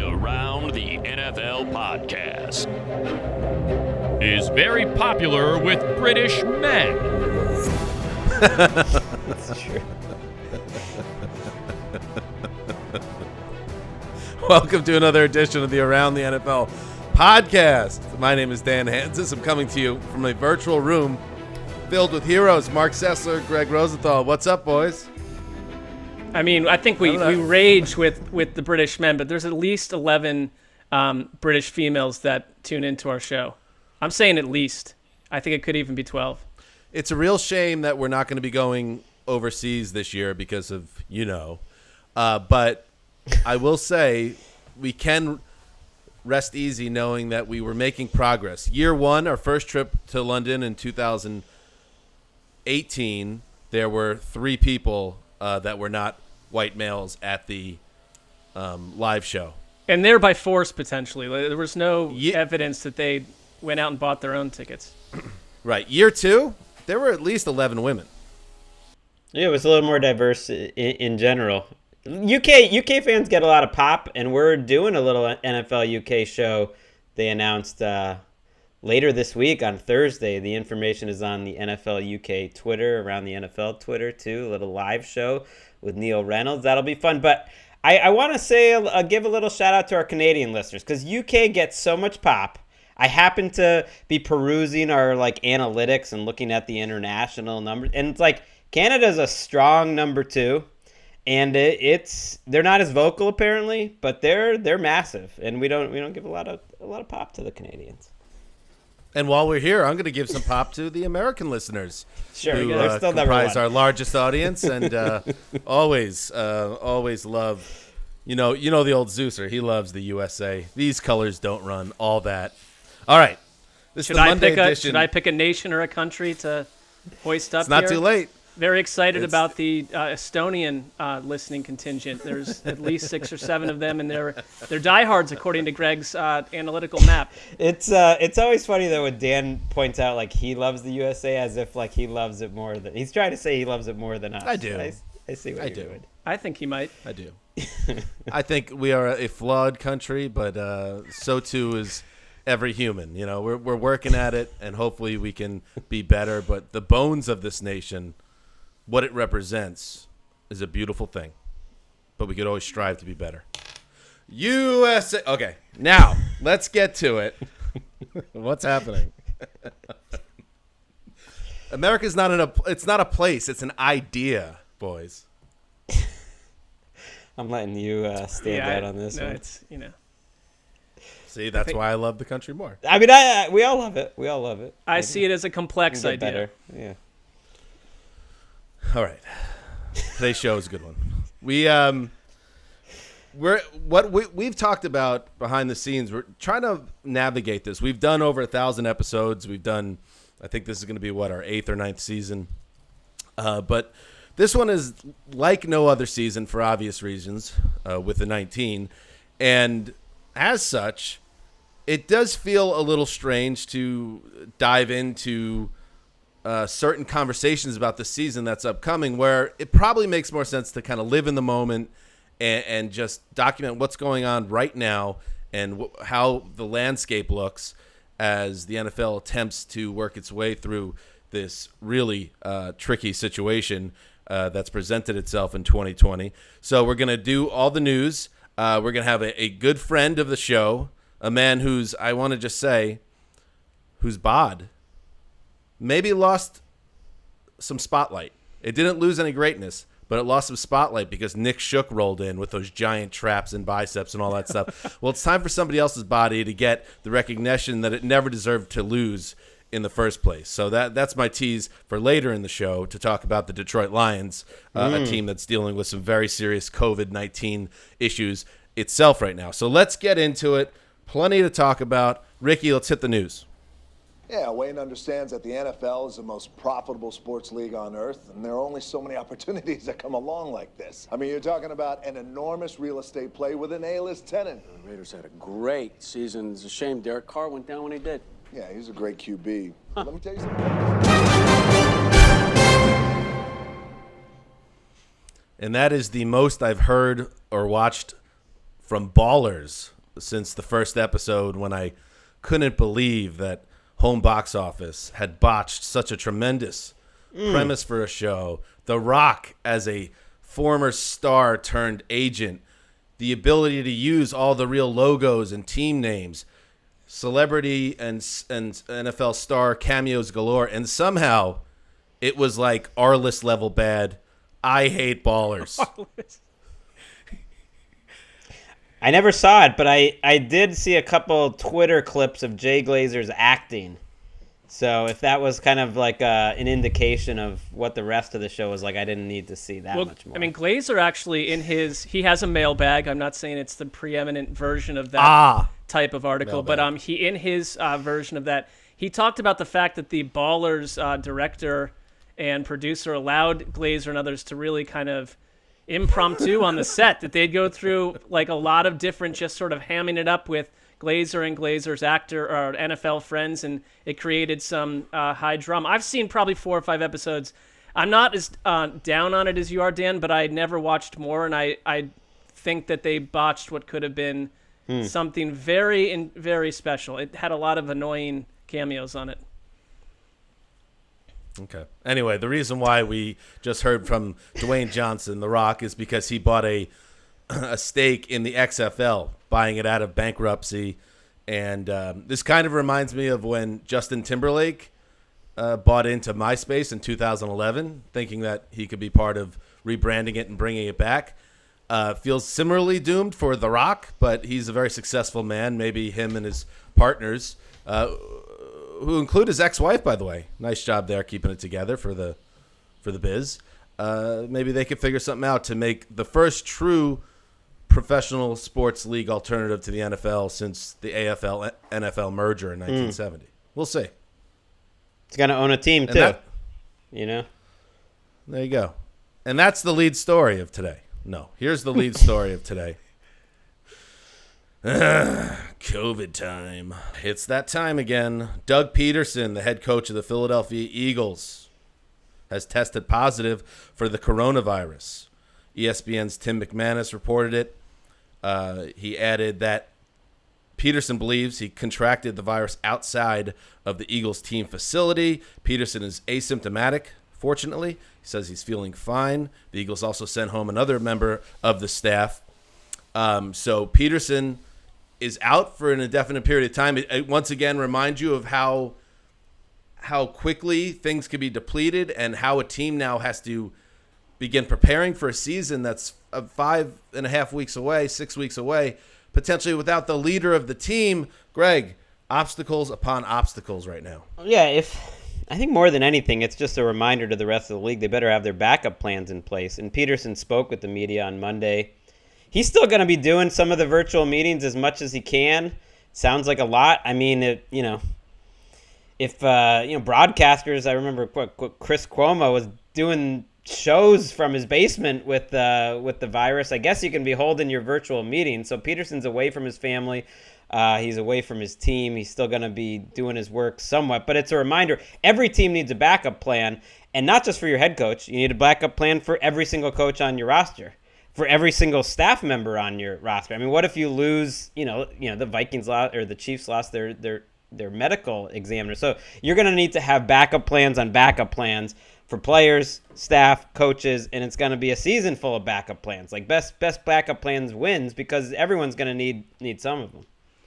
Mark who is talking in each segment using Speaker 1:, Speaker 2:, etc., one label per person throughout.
Speaker 1: Around the NFL podcast is very popular with British men.
Speaker 2: That's true.
Speaker 3: Welcome to another edition of the Around the NFL podcast. My name is Dan Hansis. I'm coming to you from a virtual room filled with heroes. Mark Sessler, Greg Rosenthal. What's up, boys?
Speaker 4: I mean, I think we rage with the British men, but there's at least 11 British females that tune into our show. I'm saying at least. I think it could even be 12.
Speaker 3: It's a real shame that we're not going to be going overseas this year because of, but I will say we can rest easy knowing that we were making progress. Year one, our first trip to London in 2018, there were 3 people that were not white males at the live show. And
Speaker 4: they're by force, potentially. There was no evidence that they went out and bought their own tickets.
Speaker 3: Right. Year two, there were at least 11 women.
Speaker 2: Yeah, it was a little more diverse in general. UK fans get a lot of pop, and we're doing a little NFL UK show. They announced later this week on Thursday. The information is on the NFL UK Twitter, around the NFL Twitter too. A little live show with Neil Reynolds. That'll be fun. But I want to say, give a little shout out to our Canadian listeners, because UK gets so much pop. I happen to be perusing our analytics and looking at the international numbers, and it's like Canada's a strong number 2. And they're not as vocal apparently, but they're massive, and we don't give a lot of pop to the Canadians.
Speaker 3: And while we're here, I'm going to give some pop to the American listeners,
Speaker 2: sure,
Speaker 3: who
Speaker 2: they're still
Speaker 3: comprise our largest audience, and always love. You know the old Zeuser. He loves the USA. These colors don't run. All that. All right. Should I
Speaker 4: pick a nation or a country to hoist up?
Speaker 3: It's not
Speaker 4: here?
Speaker 3: too late.
Speaker 4: Very excited about the Estonian listening contingent. There's at least 6 or 7 of them, and they're diehards according to Greg's analytical map.
Speaker 2: It's always funny though when Dan points out he loves the USA as if he loves it more than he's trying to say he loves it more than us.
Speaker 3: I do.
Speaker 2: I see what you're doing.
Speaker 4: I think he might.
Speaker 3: I do. I think we are a flawed country, but so too is every human. We're working at it, and hopefully we can be better. But the bones of this nation, what it represents, is a beautiful thing, but we could always strive to be better. USA. Okay, now let's get to it. What's happening? America's not it's not a place. It's an idea, boys.
Speaker 2: I'm letting you stand out on this one.
Speaker 4: It's
Speaker 3: See, that's why I love the country more.
Speaker 2: I mean, we all love it. We all love it.
Speaker 4: I see it as a complex idea.
Speaker 2: Better. Yeah.
Speaker 3: All right. Today's show is a good one. We've talked about behind the scenes. We're trying to navigate this. We've done over 1,000 episodes. I think this is going to be our 8th or 9th season. But this one is like no other season for obvious reasons, with the 19. And as such, it does feel a little strange to dive into certain conversations about the season that's upcoming, where it probably makes more sense to kind of live in the moment and just document what's going on right now and how the landscape looks as the NFL attempts to work its way through this really tricky situation that's presented itself in 2020. So we're going to do all the news. We're going to have a good friend of the show, a man who's bod maybe lost some spotlight. It didn't lose any greatness, but it lost some spotlight because Nick Shook rolled in with those giant traps and biceps and all that stuff. Well, it's time for somebody else's body to get the recognition that it never deserved to lose in the first place. So that's my tease for later in the show to talk about the Detroit Lions, a team that's dealing with some very serious COVID-19 issues itself right now. So let's get into it. Plenty to talk about. Ricky, let's hit the news.
Speaker 5: Yeah, Wayne understands that the NFL is the most profitable sports league on earth, and there are only so many opportunities that come along like this. I mean, you're talking about an enormous real estate play with an A-list tenant.
Speaker 6: The Raiders had a great season. It's a shame Derek Carr went down when he did.
Speaker 5: Yeah, he's a great QB. Let me tell you something.
Speaker 3: And that is the most I've heard or watched from ballers since the first episode when I couldn't believe that Home Box Office had botched such a tremendous premise for a show. The Rock as a former star turned agent, the ability to use all the real logos and team names, celebrity and NFL star cameos galore, and somehow it was like R-list level bad. I hate ballers.
Speaker 2: I never saw it, but I did see a couple Twitter clips of Jay Glazer's acting. So if that was kind of like an indication of what the rest of the show was like, I didn't need to see that much more.
Speaker 4: I mean, Glazer actually he has a mailbag. I'm not saying it's the preeminent version of that type of article,
Speaker 3: mailbag.
Speaker 4: but he in his version of that, he talked about the fact that the Ballers director and producer allowed Glazer and others to really kind of impromptu on the set, that they'd go through like a lot of different, just sort of hamming it up with Glazer and Glazer's actor or NFL friends, and it created some high drama. I've seen probably 4 or 5 episodes. I'm not as down on it as you are, Dan, but I never watched more, and I think that they botched what could have been something very special. It had a lot of annoying cameos on it.
Speaker 3: Okay. Anyway, the reason why we just heard from Dwayne Johnson, The Rock, is because he bought a stake in the XFL, buying it out of bankruptcy. And this kind of reminds me of when Justin Timberlake bought into MySpace in 2011, thinking that he could be part of rebranding it and bringing it back. Feels similarly doomed for The Rock, but he's a very successful man. Maybe him and his partners, who include his ex-wife, by the way. Nice job there keeping it together for the biz. Maybe they could figure something out to make the first true professional sports league alternative to the NFL since the AFL-NFL merger in 1970. We'll see.
Speaker 2: It's going to own a team, too. You know?
Speaker 3: There you go. And that's the lead story of today. No, here's the lead story of today. COVID time. It's that time again. Doug Peterson, the head coach of the Philadelphia Eagles, has tested positive for the coronavirus. ESPN's Tim McManus reported it. He added that Peterson believes he contracted the virus outside of the Eagles team facility. Peterson is asymptomatic, fortunately. He says he's feeling fine. The Eagles also sent home another member of the staff. So Peterson is out for an indefinite period of time. It once again reminds you of how quickly things can be depleted and how a team now has to begin preparing for a season that's 5.5 weeks away, 6 weeks away, potentially without the leader of the team. Greg, obstacles upon obstacles right now.
Speaker 2: Yeah, I think more than anything, it's just a reminder to the rest of the league they better have their backup plans in place. And Peterson spoke with the media on Monday. He's still going to be doing some of the virtual meetings as much as he can. Sounds like a lot. I mean, if broadcasters, I remember Chris Cuomo was doing shows from his basement with the virus. I guess you can be holding your virtual meeting. So Peterson's away from his family. He's away from his team. He's still going to be doing his work somewhat. But it's a reminder, every team needs a backup plan. And not just for your head coach. You need a backup plan for every single coach on your roster, for every single staff member on your roster. I mean, what if you lose, the Vikings lost or the Chiefs lost their medical examiner? So you're going to need to have backup plans on backup plans for players, staff, coaches, and it's going to be a season full of backup plans. Like best backup plans wins because everyone's going to need some of them.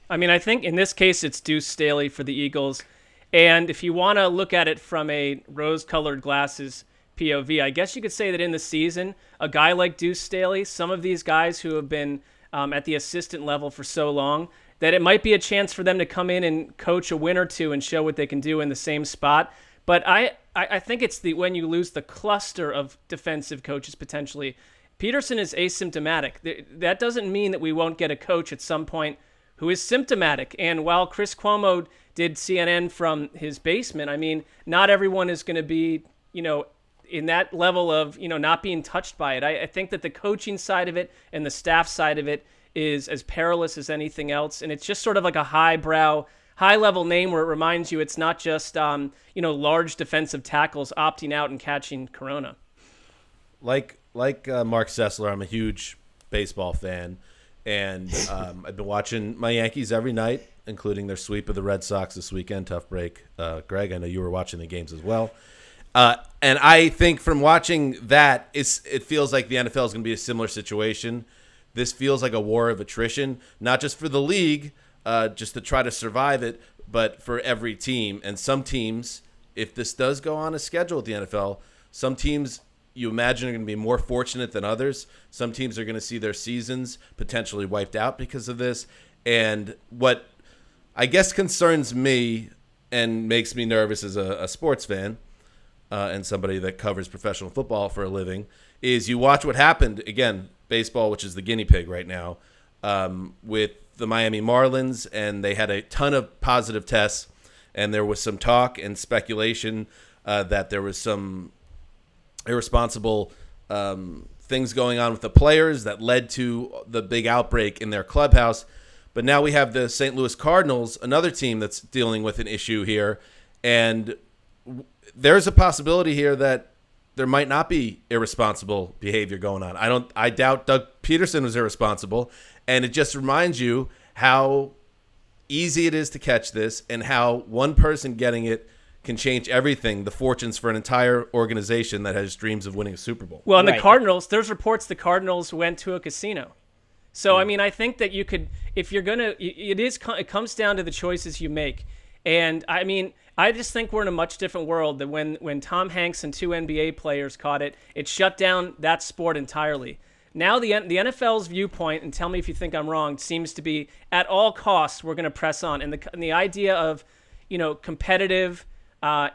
Speaker 4: I mean, I think in this case it's Deuce Staley for the Eagles. And if you want to look at it from a rose-colored glasses POV, I guess you could say that in the season, a guy like Deuce Staley, some of these guys who have been at the assistant level for so long, that it might be a chance for them to come in and coach a win or two and show what they can do in the same spot. But I think it's when you lose the cluster of defensive coaches potentially. Peterson is asymptomatic. That doesn't mean that we won't get a coach at some point who is symptomatic. And while Chris Cuomo did CNN from his basement, I mean, not everyone is going to be, in that level of, not being touched by it. I think that the coaching side of it and the staff side of it is as perilous as anything else. And it's just sort of like a high-level name where it reminds you it's not just, large defensive tackles opting out and catching corona.
Speaker 3: Like Mark Sessler, I'm a huge baseball fan. And I've been watching my Yankees every night, including their sweep of the Red Sox this weekend. Tough break. Greg, I know you were watching the games as well. And I think from watching that, it feels like the NFL is going to be a similar situation. This feels like a war of attrition, not just for the league, just to try to survive it, but for every team. And some teams, if this does go on a schedule at the NFL, some teams you imagine are going to be more fortunate than others. Some teams are going to see their seasons potentially wiped out because of this. And what I guess concerns me and makes me nervous as a sports fan and somebody that covers professional football for a living is you watch what happened, again, baseball, which is the guinea pig right now, with the Miami Marlins, and they had a ton of positive tests, and there was some talk and speculation that there was some irresponsible things going on with the players that led to the big outbreak in their clubhouse. But now we have the St. Louis Cardinals, another team that's dealing with an issue here, and there's a possibility here that there might not be irresponsible behavior going on. I doubt Doug Peterson was irresponsible, and it just reminds you how easy it is to catch this and how one person getting it can change everything, the fortunes for an entire organization that has dreams of winning a Super Bowl.
Speaker 4: Well, and the Cardinals, there's reports the Cardinals went to a casino. So, I mean, I think that you could, if you're going to, it comes down to the choices you make. And, I mean, I just think we're in a much different world than when Tom Hanks and two NBA players caught it. It shut down that sport entirely. Now the NFL's viewpoint, and tell me if you think I'm wrong, seems to be at all costs we're going to press on. And the idea of, competitive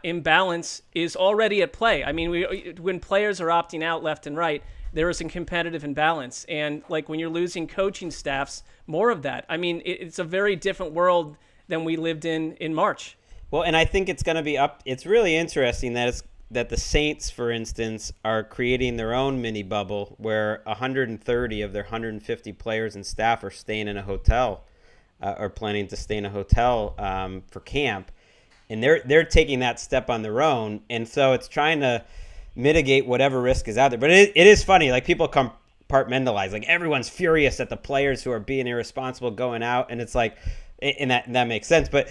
Speaker 4: imbalance is already at play. I mean, when players are opting out left and right, there is a competitive imbalance. And like when you're losing coaching staffs, more of that. I mean, it's a very different world than we lived in March.
Speaker 2: Well, and I think it's going to be up. It's really interesting that the Saints, for instance, are creating their own mini bubble where 130 of their 150 players and staff are staying in a hotel, or planning to stay in a hotel for camp. And they're taking that step on their own. And so it's trying to mitigate whatever risk is out there. But it is funny, like people compartmentalize. Like everyone's furious at the players who are being irresponsible going out. And it's like, and that makes sense. But,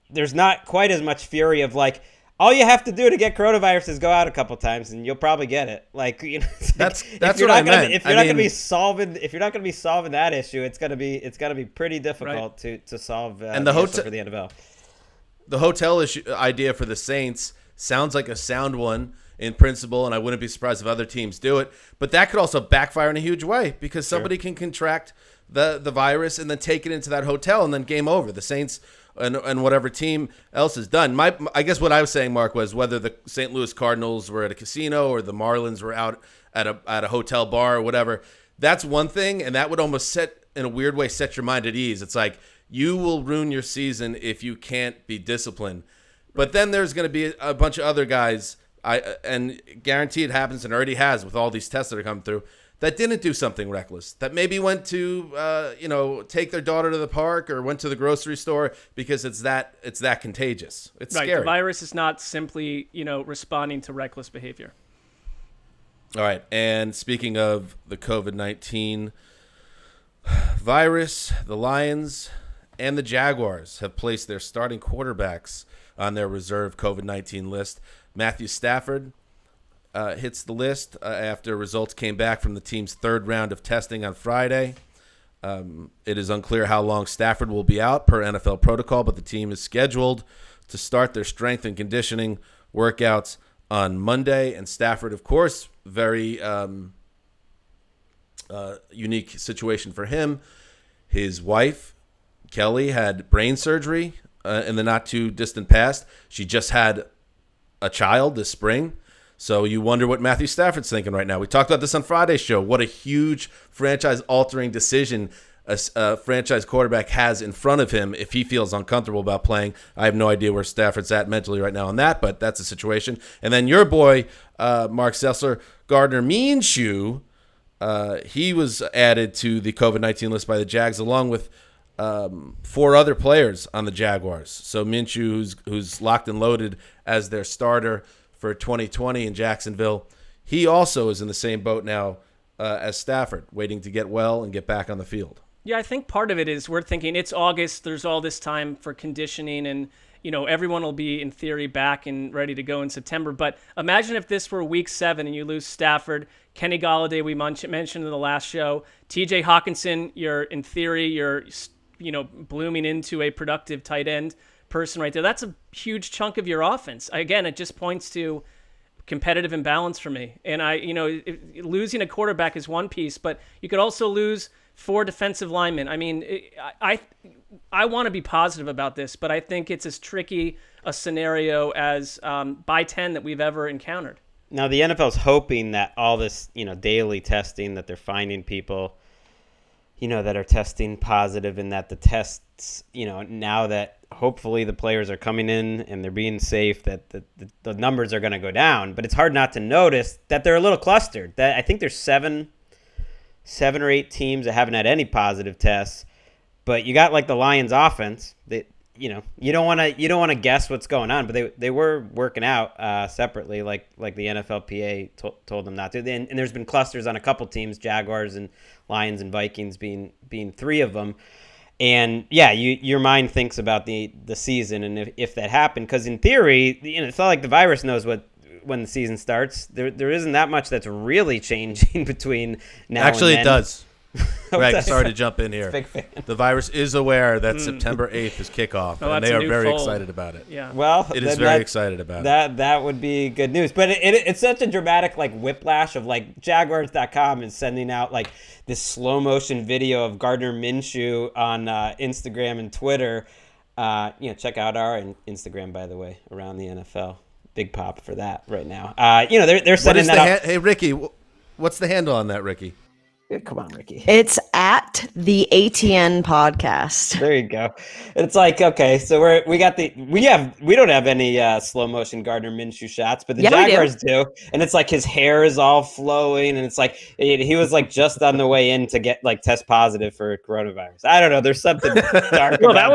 Speaker 2: there's not quite as much fury of like, all you have to do to get coronavirus is go out a couple times and you'll probably get it. Like,
Speaker 3: that's what I meant.
Speaker 2: If you're not going to be solving that issue, it's going to be pretty difficult to solve
Speaker 3: and
Speaker 2: the issue for the NFL.
Speaker 3: The hotel idea for the Saints sounds like a sound one in principle, and I wouldn't be surprised if other teams do it. But that could also backfire in a huge way because somebody can contract the virus and then take it into that hotel, and then game over. The Saints and whatever team else is done. I guess what I was saying, Mark, was whether the St. Louis Cardinals were at a casino or the Marlins were out at a hotel bar or whatever. That's one thing, and that would almost in a weird way set your mind at ease. It's like, you will ruin your season if you can't be disciplined. But then there's going to be a bunch of other guys, and guarantee it happens and already has with all these tests that are coming through, that didn't do something reckless, that maybe went to, take their daughter to the park or went to the grocery store because it's that contagious. It's scary.
Speaker 4: The virus is not simply, responding to reckless behavior.
Speaker 3: All right. And speaking of the COVID-19 virus, the Lions and the Jaguars have placed their starting quarterbacks on their reserve COVID-19 list. Matthew Stafford hits the list after results came back from the team's third round of testing on Friday. It is unclear how long Stafford will be out per NFL protocol, but the team is scheduled to start their strength and conditioning workouts on Monday. And Stafford, of course, very unique situation for him. His wife, Kelly, had brain surgery in the not-too-distant past. She just had a child this spring. So you wonder what Matthew Stafford's thinking right now. We talked about this on Friday's show. What a huge franchise-altering decision a franchise quarterback has in front of him if he feels uncomfortable about playing. I have no idea where Stafford's at mentally right now on that, but that's the situation. And then your boy, Mark Sessler, Gardner Minshew, he was added to the COVID-19 list by the Jags along with 4 other players on the Jaguars. So Minshew, who's locked and loaded as their starter for 2020 in Jacksonville, he also is in the same boat now as Stafford, waiting to get well and get back on the field.
Speaker 4: Yeah, I think part of it is we're thinking it's August. There's all this time for conditioning and, everyone will be, in theory, back and ready to go in September. But imagine if this were week 7 and you lose Stafford, Kenny Golladay, we mentioned in the last show, TJ Hawkinson, you're blooming into a productive tight end person right there. That's a huge chunk of your offense. Again, it just points to competitive imbalance for me. And losing a quarterback is one piece, but you could also lose 4 defensive linemen. I mean, I want to be positive about this, but I think it's as tricky a scenario as by 10 that we've ever encountered.
Speaker 2: Now, the NFL's hoping that all this, daily testing, that they're finding people, that are testing positive, and that the tests, now that hopefully the players are coming in and they're being safe, that the numbers are going to go down. But it's hard not to notice that they're a little clustered. That I think there's 7 or 8 teams that haven't had any positive tests, but you got like the Lions offense that, you don't want to guess what's going on, but they were working out separately, like the NFLPA told them not to. And there's been clusters on a couple teams, Jaguars and Lions and Vikings being 3 of them. And yeah, your mind thinks about the season and if that happened, because in theory, it's not like the virus knows when the season starts. There isn't that much that's really changing between now
Speaker 3: Actually,
Speaker 2: and then.
Speaker 3: it does. Greg, sorry to jump in here.
Speaker 2: Big fan.
Speaker 3: The virus is aware that September 8th is kickoff, and they are very excited about it.
Speaker 4: Yeah.
Speaker 2: Well,
Speaker 3: it is very excited about it.
Speaker 2: That would be good news. But it's such a dramatic whiplash of Jaguars.com is sending out this slow motion video of Gardner Minshew on Instagram and Twitter. Check out our Instagram, by the way, Around the NFL. Big pop for that right now. They're sending that out.
Speaker 3: Hey, Ricky, what's the handle on that, Ricky?
Speaker 2: Come on, Ricky.
Speaker 7: It's at the ATN podcast.
Speaker 2: There you go. It's okay, so we don't have any slow motion Gardner Minshew shots, but the Jaguars do. And it's his hair is all flowing, and it's he was just on the way in to get test positive for coronavirus. I don't know. There's something dark.
Speaker 4: Well, that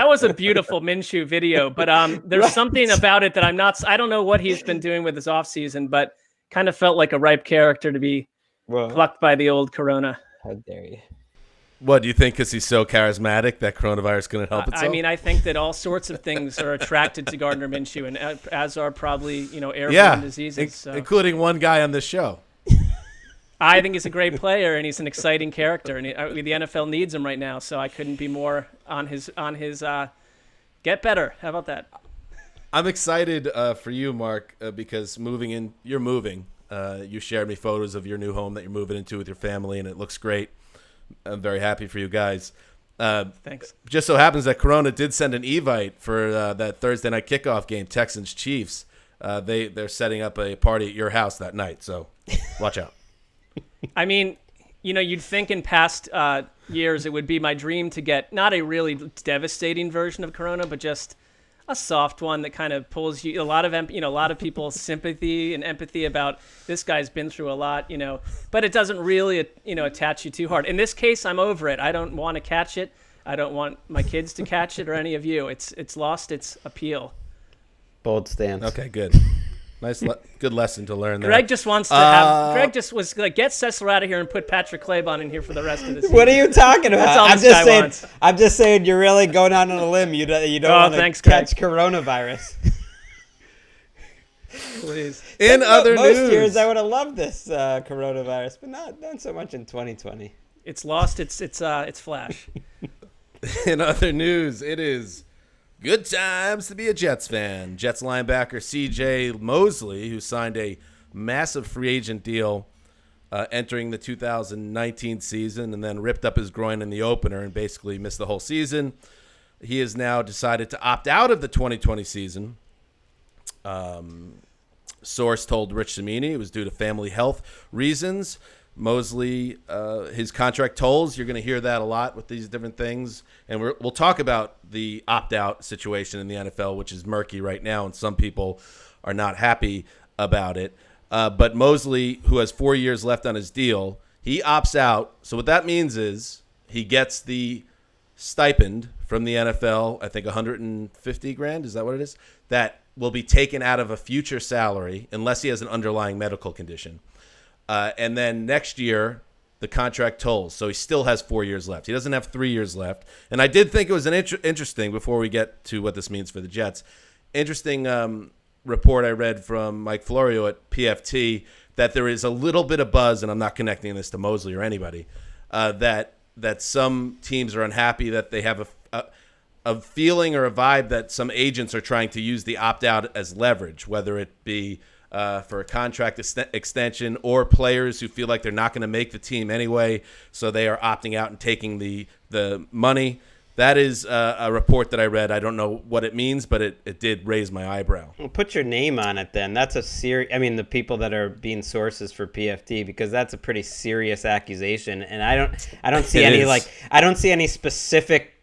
Speaker 4: was a beautiful Minshew video, but there's something about it that I don't know what he's been doing with his offseason, but kind of felt like a ripe character to be plucked by the old corona.
Speaker 2: How dare you?
Speaker 3: What, do you think because he's so charismatic that coronavirus is going to help itself?
Speaker 4: I mean, I think that all sorts of things are attracted to Gardner Minshew, and as are probably, airborne diseases. So.
Speaker 3: Including one guy on this show.
Speaker 4: I think he's a great player, and he's an exciting character, and the NFL needs him right now, so I couldn't be more on his get better. How about that?
Speaker 3: I'm excited for you, Mark, because you're moving. You shared me photos of your new home that you're moving into with your family, and it looks great. I'm very happy for you guys.
Speaker 4: Thanks.
Speaker 3: Just so happens that Corona did send an evite for that Thursday night kickoff game, Texans-Chiefs. They're setting up a party at your house that night, so watch out.
Speaker 4: I mean, you'd think in past years it would be my dream to get not a really devastating version of Corona, but just a soft one that kind of pulls you a lot of people's sympathy and empathy about this guy's been through a lot, but it doesn't really, attach you too hard. In this case, I'm over it. I don't want to catch it. I don't want my kids to catch it or any of you. It's lost its appeal.
Speaker 2: Bold stance.
Speaker 3: Okay, good. Nice, good lesson to learn there.
Speaker 4: Greg just wants to have. Greg just was like, get Cecil out of here and put Patrick Claybon in here for the rest of the season.
Speaker 2: What are you talking about?
Speaker 4: That's all this guy wants.
Speaker 2: I'm just saying you're really going out on a limb. You don't want to catch coronavirus.
Speaker 4: Please.
Speaker 3: In other news,
Speaker 2: most years I would have loved this coronavirus, but not so much in 2020.
Speaker 4: It's lost its flash.
Speaker 3: In other news, it is good times to be a Jets fan. Jets linebacker C.J. Mosley, who signed a massive free agent deal entering the 2019 season and then ripped up his groin in the opener and basically missed the whole season. He has now decided to opt out of the 2020 season. Source told Rich Cimini it was due to family health reasons. Mosley, his contract tolls. You're going to hear that a lot with these different things. And we'll talk about the opt-out situation in the NFL, which is murky right now, and some people are not happy about it. But Mosley, who has 4 years left on his deal, he opts out. So what that means is he gets the stipend from the NFL, I think $150,000, is that what it is? That will be taken out of a future salary unless he has an underlying medical condition. And then next year, the contract tolls. So he still has 4 years left. He doesn't have 3 years left. And I did think it was an interesting, before we get to what this means for the Jets, interesting report I read from Mike Florio at PFT that there is a little bit of buzz, and I'm not connecting this to Mosley or anybody, that some teams are unhappy that they have a feeling or a vibe that some agents are trying to use the opt-out as leverage, whether it be for a contract extension or players who feel like they're not going to make the team anyway, so they are opting out and taking the money. That is a report that I read. I don't know what it means, but it did raise my eyebrow.
Speaker 2: Well, put your name on it then. That's a serious. I mean, the people that are being sources for PFT, because that's a pretty serious accusation, and I don't see I don't see any specific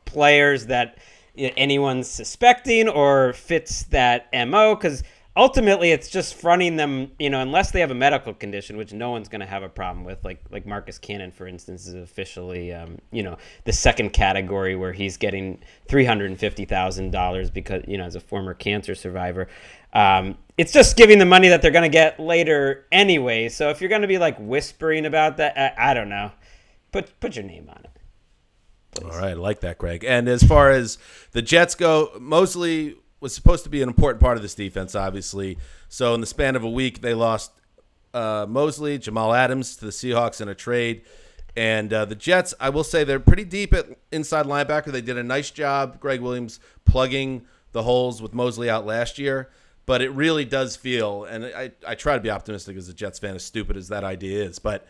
Speaker 2: players that anyone's suspecting or fits that MO, because ultimately it's just fronting them, unless they have a medical condition, which no one's going to have a problem with, like Marcus Cannon, for instance, is officially the second category where he's getting $350,000 because as a former cancer survivor. It's just giving the money that they're going to get later anyway. So if you're going to be whispering about that, I don't know, put your name on it. Please.
Speaker 3: All right, I like that, Greg. And as far as the Jets go, Mosley was supposed to be an important part of this defense, obviously. So in the span of a week, they lost Mosley, Jamal Adams to the Seahawks in a trade. And the Jets, I will say, they're pretty deep at inside linebacker. They did a nice job, Greg Williams, plugging the holes with Mosley out last year. But it really does feel, and I try to be optimistic as a Jets fan, as stupid as that idea is, but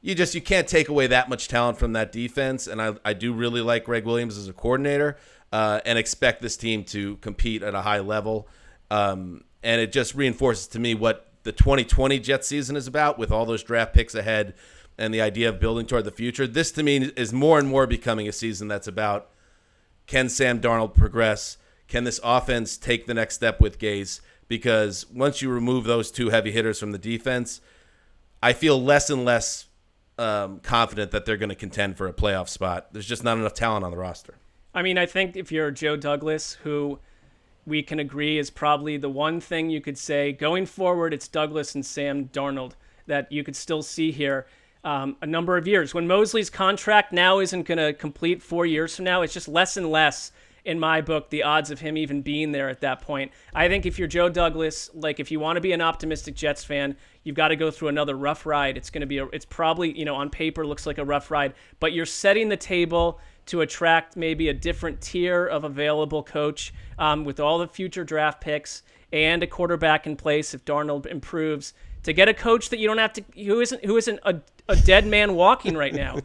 Speaker 3: you can't take away that much talent from that defense. And I do really like Greg Williams as a coordinator. And expect this team to compete at a high level. And it just reinforces to me what the 2020 Jets season is about, with all those draft picks ahead and the idea of building toward the future. This, to me, is more and more becoming a season that's about, can Sam Darnold progress? Can this offense take the next step with Gase? Because once you remove those two heavy hitters from the defense, I feel less and less confident that they're going to contend for a playoff spot. There's just not enough talent on the roster.
Speaker 4: I mean, I think if you're Joe Douglas, who we can agree is probably the one thing you could say going forward, it's Douglas and Sam Darnold that you could still see here a number of years. When Mosley's contract now isn't going to complete 4 years from now, it's just less and less, in my book, the odds of him even being there at that point. I think if you're Joe Douglas, if you want to be an optimistic Jets fan, you've got to go through another rough ride. It's going to be it's probably, on paper looks like a rough ride, but you're setting the table to attract maybe a different tier of available coach with all the future draft picks and a quarterback in place if Darnold improves, to get a coach that you don't have to, who isn't a dead man walking right now.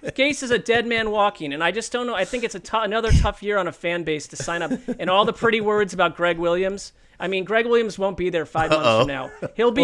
Speaker 4: Gase is a dead man walking, and I just don't know. I think it's another tough year on a fan base to sign up. And all the pretty words about Greg Williams. I mean, Greg Williams won't be there 5 months from now. He'll be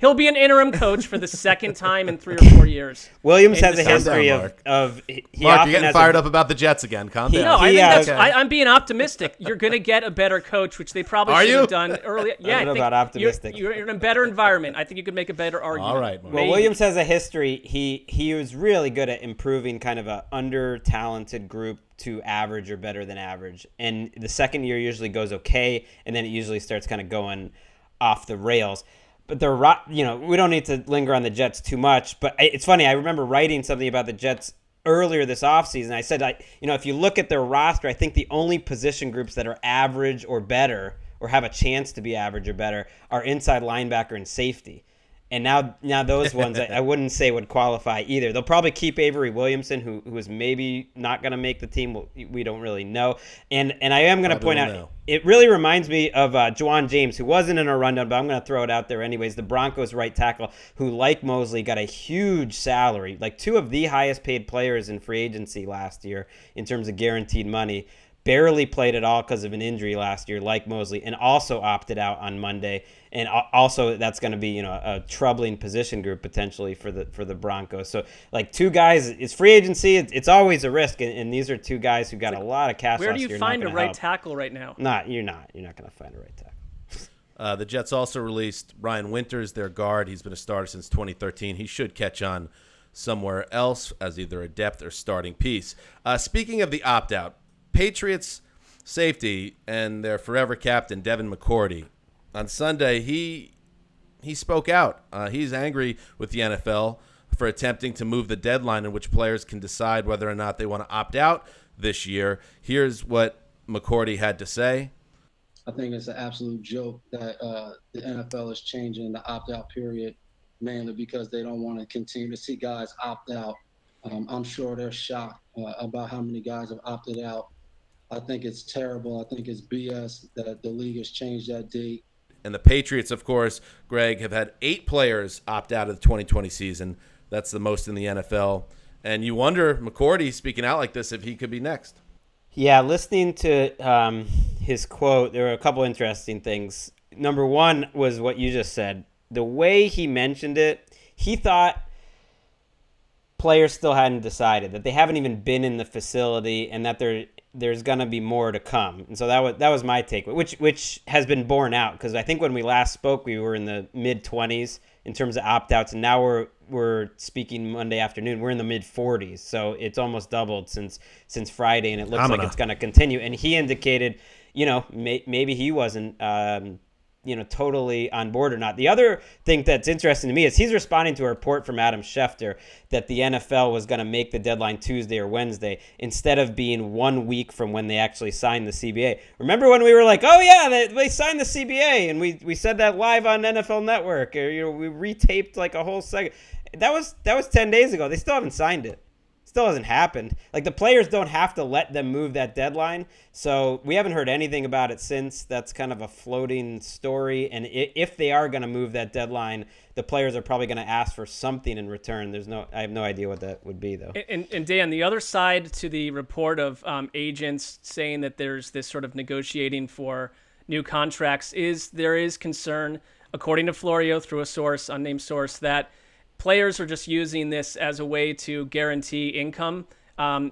Speaker 4: he'll be an interim coach for the second time in 3 or 4 years.
Speaker 2: Williams has a history of
Speaker 3: Mark, you're getting fired up about the Jets again. Calm down.
Speaker 4: No, I think I'm being optimistic. You're going to get a better coach, which they probably should have done earlier. Yeah,
Speaker 2: I don't know about optimistic.
Speaker 4: You're in a better environment. I think you could make a better argument.
Speaker 3: All right. Mark.
Speaker 2: Well, Williams has a history. He was really good at improving kind of a under-talented group to average or better than average. And the second year usually goes okay, and then it usually starts kind of going off the rails. But we don't need to linger on the Jets too much, but it's funny. I remember writing something about the Jets earlier this offseason. I said, if you look at their roster, I think the only position groups that are average or better or have a chance to be average or better are inside linebacker and safety. And now those ones I wouldn't say would qualify either. They'll probably keep Avery Williamson, who is maybe not going to make the team. We don't really know. And I am going to point out, it really reminds me of Juwan James, who wasn't in our rundown, but I'm going to throw it out there anyways. The Broncos right tackle, who, like Mosley, got a huge salary, like two of the highest paid players in free agency last year in terms of guaranteed money. Barely played at all because of an injury last year, like Mosley, and also opted out on Monday. And also, that's going to be a troubling position group potentially for the Broncos. So, two guys, it's free agency. It's always a risk, and these are two guys who got a lot of cash.
Speaker 4: Where do you find a right tackle right now?
Speaker 2: You're not going to find a right tackle.
Speaker 3: The Jets also released Ryan Winters, their guard. He's been a starter since 2013. He should catch on somewhere else as either a depth or starting piece. Speaking of the opt-out, Patriots safety and their forever captain, Devin McCourty, on Sunday, he he spoke out. He's angry with the NFL for attempting to move the deadline in which players can decide whether or not they want to opt out this year. Here's what McCourty had to say.
Speaker 8: I think it's an absolute joke that the NFL is changing the opt-out period mainly because they don't want to continue to see guys opt out. I'm sure they're shocked about how many guys have opted out. I think it's terrible. I think it's BS that the league has changed that date.
Speaker 3: And the Patriots, of course, Greg, have had 8 players opt out of the 2020 season. That's the most in the NFL. And you wonder, McCourty speaking out like this, if he could be next.
Speaker 2: Yeah, listening to his quote, there were a couple interesting things. Number one was what you just said. The way he mentioned it, he thought players still hadn't decided, that they haven't even been in the facility, and that there's going to be more to come. And so that was my take, which has been borne out, because I think when we last spoke, we were in the mid-20s in terms of opt-outs, and now we're speaking Monday afternoon. We're in the mid-40s, so it's almost doubled since Friday, and it looks like it's going to continue. And he indicated, maybe he wasn't totally on board or not. The other thing that's interesting to me is he's responding to a report from Adam Schefter that the NFL was going to make the deadline Tuesday or Wednesday instead of being 1 week from when they actually signed the CBA. Remember when we were like, oh yeah, they signed the CBA, and we said that live on NFL Network, or we retaped like a whole segment. That was 10 days ago. They still haven't signed it. Still hasn't happened. Like, the players don't have to let them move that deadline, so we haven't heard anything about it since. That's kind of a floating story, and if they are going to move that deadline, the players are probably going to ask for something in return. I have no idea what that would be, though.
Speaker 4: And Dan, the other side to the report of agents saying that there's this sort of negotiating for new contracts is there is concern, according to Florio through a source, unnamed source, that players are just using this as a way to guarantee income,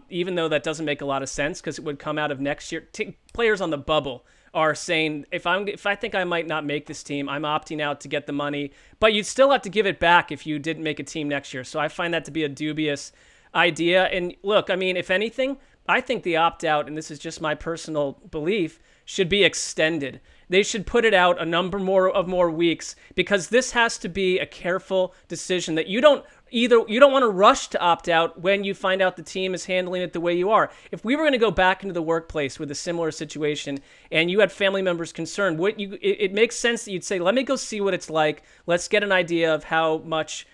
Speaker 4: even though that doesn't make a lot of sense because it would come out of next year. Players on the bubble are saying, if I think I might not make this team, I'm opting out to get the money, but you'd still have to give it back if you didn't make a team next year. So I find that to be a dubious idea. And look, I mean, if anything, I think the opt-out, and this is just my personal belief, should be extended. They should put it out a number more weeks, because this has to be a careful decision that you don't want to rush to opt out when you find out the team is handling it the way you are. If we were going to go back into the workplace with a similar situation and you had family members concerned, it makes sense that you'd say, let me go see what it's like. Let's get an idea of how much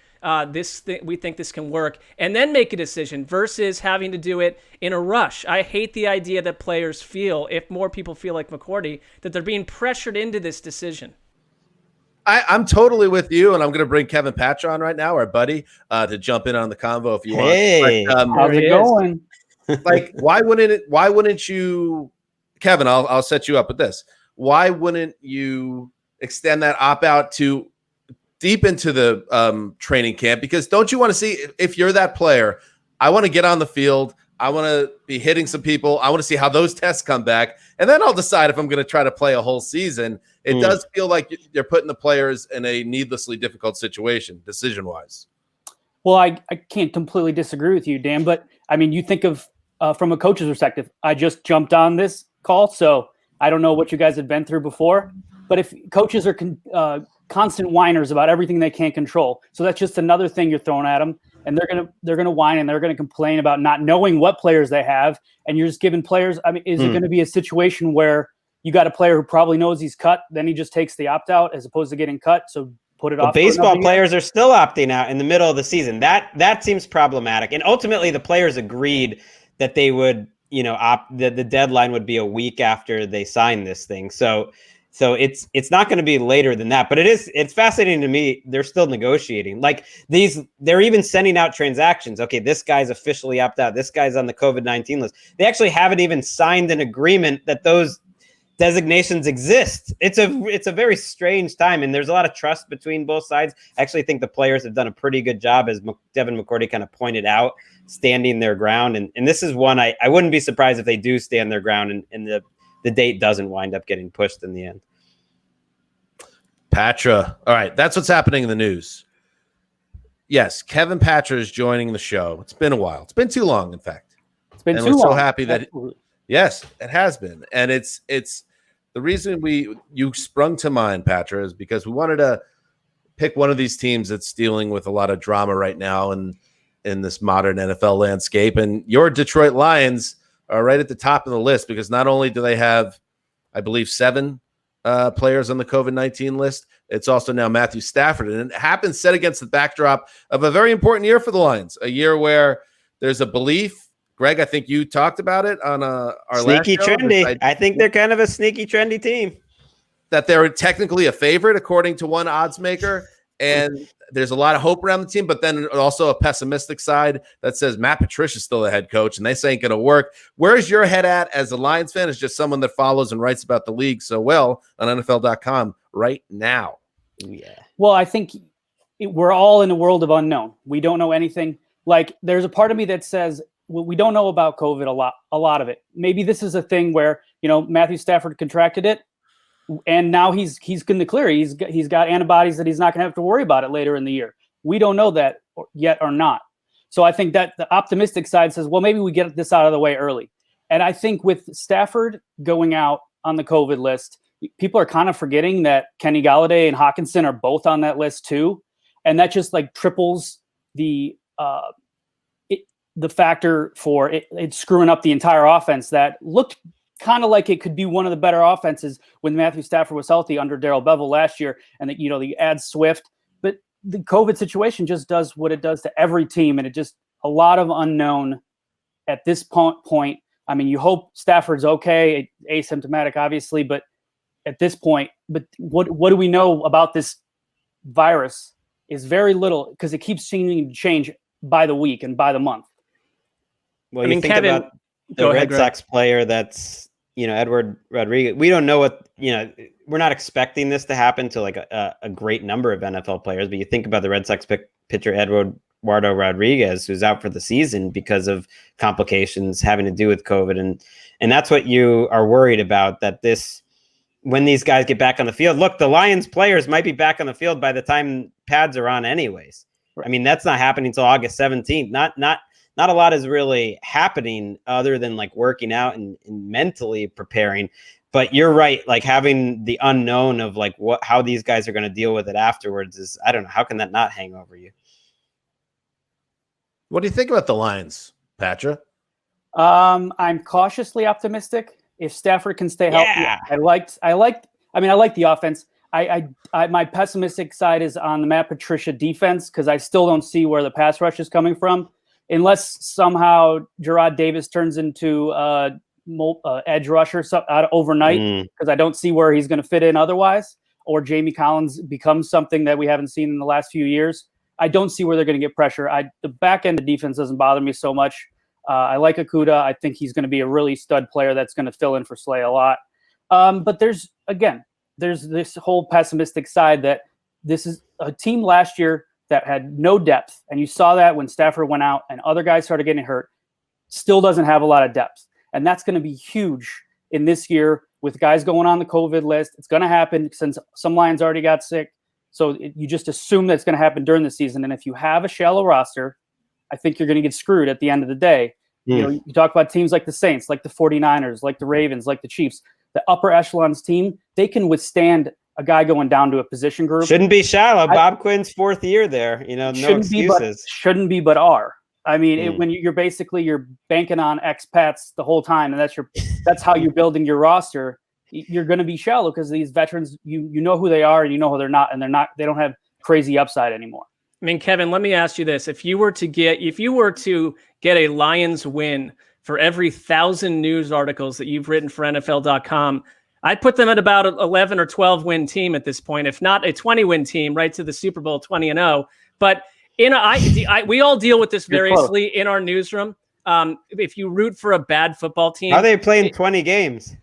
Speaker 4: we think this can work, and then make a decision versus having to do it in a rush. I hate the idea that players feel, if more people feel like McCourty, that they're being pressured into this decision.
Speaker 3: I'm totally with you, and I'm going to bring Kevin Patra on right now, our buddy, to jump in on the convo if you want.
Speaker 2: Hey,
Speaker 9: how's it going?
Speaker 3: Like, why wouldn't you, Kevin? I'll set you up with this. Why wouldn't you extend that opt out to deep into the training camp? Because don't you want to see, if you're that player, I want to get on the field, I want to be hitting some people, I want to see how those tests come back, and then I'll decide if I'm going to try to play a whole season. It does feel like you're putting the players in a needlessly difficult situation, decision-wise.
Speaker 9: Well, I can't completely disagree with you, Dan, but I mean, you think of from a coach's perspective, I just jumped on this call, so I don't know what you guys have been through before, but if coaches are constant whiners about everything they can't control, so that's just another thing you're throwing at them, and they're gonna whine and they're gonna complain about not knowing what players they have, and you're just giving players. I mean, is it going to be a situation where you got a player who probably knows he's cut, then he just takes the opt out as opposed to getting cut? So put it off.
Speaker 2: Baseball players are still opting out in the middle of the season. That seems problematic, and ultimately the players agreed that they would, the deadline would be a week after they signed this thing. So it's not going to be later than that, but it's fascinating to me. They're still negotiating. Like they're even sending out transactions. Okay, this guy's officially opt out. This guy's on the COVID-19 list. They actually haven't even signed an agreement that those designations exist. It's a very strange time, and there's a lot of trust between both sides. I actually think the players have done a pretty good job, as Devin McCourty kind of pointed out, standing their ground. And this is one I wouldn't be surprised if they do stand their ground and the date doesn't wind up getting pushed in the end.
Speaker 3: Patra. All right, that's what's happening in the news. Yes, Kevin Patra is joining the show. It's been a while. It's been too long, in fact.
Speaker 9: It's been
Speaker 3: and
Speaker 9: too
Speaker 3: we're
Speaker 9: long.
Speaker 3: So happy that
Speaker 9: Absolutely.
Speaker 3: Yes, it has been. And it's the reason you sprung to mind, Patra, is because we wanted to pick one of these teams that's dealing with a lot of drama right now and in this modern NFL landscape. And your Detroit Lions are right at the top of the list because not only do they have, I believe, 7 players on the COVID-19 list, it's also now Matthew Stafford. And it happens set against the backdrop of a very important year for the Lions, a year where there's a belief. Greg, I think you talked about it on our
Speaker 2: sneaky
Speaker 3: last show.
Speaker 2: Trendy. I think they're kind of a sneaky trendy team.
Speaker 3: That they're technically a favorite according to one odds maker. And there's a lot of hope around the team, but then also a pessimistic side that says Matt Patricia's still the head coach and this ain't going to work. Where's your head at as a Lions fan, as just someone that follows and writes about the league so well on NFL.com right now?
Speaker 2: Yeah.
Speaker 9: Well, I think we're all in a world of unknown. We don't know anything. Like, there's a part of me that says, well, we don't know about COVID a lot of it. Maybe this is a thing where, Matthew Stafford contracted it, and now he's going to clear. He's got antibodies that he's not going to have to worry about it later in the year. We don't know that yet or not. So I think that the optimistic side says, well, maybe we get this out of the way early. And I think with Stafford going out on the COVID list, people are kind of forgetting that Kenny Golladay and Hawkinson are both on that list too. And that just like triples the factor for it screwing up the entire offense that looked kind of like it could be one of the better offenses when Matthew Stafford was healthy under Darrell Bevell last year. And that, you add Swift, but the COVID situation just does what it does to every team. And it just a lot of unknown at this point. I mean, you hope Stafford's okay, asymptomatic, obviously, but at this point, what do we know about this virus is very little because it keeps seeming to change by the week and by the month.
Speaker 2: Well, think Kevin, about the Red Sox player that's, Edward Rodriguez. We don't know what, we're not expecting this to happen to like a great number of NFL players, but you think about the Red Sox pitcher Eduardo Rodriguez, who's out for the season because of complications having to do with COVID. And that's what you are worried about, that when these guys get back on the field, look, the Lions players might be back on the field by the time pads are on anyways. I mean, that's not happening until August 17th. Not a lot is really happening other than like working out and mentally preparing. But you're right. Like having the unknown of like how these guys are going to deal with it afterwards is, I don't know. How can that not hang over you?
Speaker 3: What do you think about the Lions, Patra?
Speaker 9: I'm cautiously optimistic. If Stafford can stay healthy, I like the offense. My pessimistic side is on the Matt Patricia defense because I still don't see where the pass rush is coming from. Unless somehow Gerard Davis turns into edge rusher overnight, because I don't see where he's going to fit in otherwise, or Jamie Collins becomes something that we haven't seen in the last few years. I don't see where they're going to get pressure. The back end of defense doesn't bother me so much. I like Okuda. I think he's going to be a really stud player that's going to fill in for Slay a lot. But there's this whole pessimistic side that this is a team last year that had no depth. And you saw that when Stafford went out and other guys started getting hurt, still doesn't have a lot of depth. And that's going to be huge in this year with guys going on the COVID list. It's going to happen since some Lions already got sick. So you just assume that's going to happen during the season. And if you have a shallow roster, I think you're going to get screwed at the end of the day. You talk about teams like the Saints, like the 49ers, like the Ravens, like the Chiefs, the upper echelons team, they can withstand a guy going down to a position group.
Speaker 2: Shouldn't be shallow. Bob Quinn's 4th year there. No excuses.
Speaker 9: Shouldn't be, but are. I mean, when you're banking on expats the whole time, and that's how you're building your roster. You're going to be shallow because these veterans, you know who they are and you know who they're not, and they don't have crazy upside anymore.
Speaker 4: I mean, Kevin, let me ask you this: if you were to get a Lions win for every 1,000 news articles that you've written for NFL.com, I'd put them at about 11 or 12 win team at this point, if not a 20 win team, right to the Super Bowl 20-0. But we all deal with this variously in our newsroom. If you root for a bad football team,
Speaker 2: how are they playing 20 games?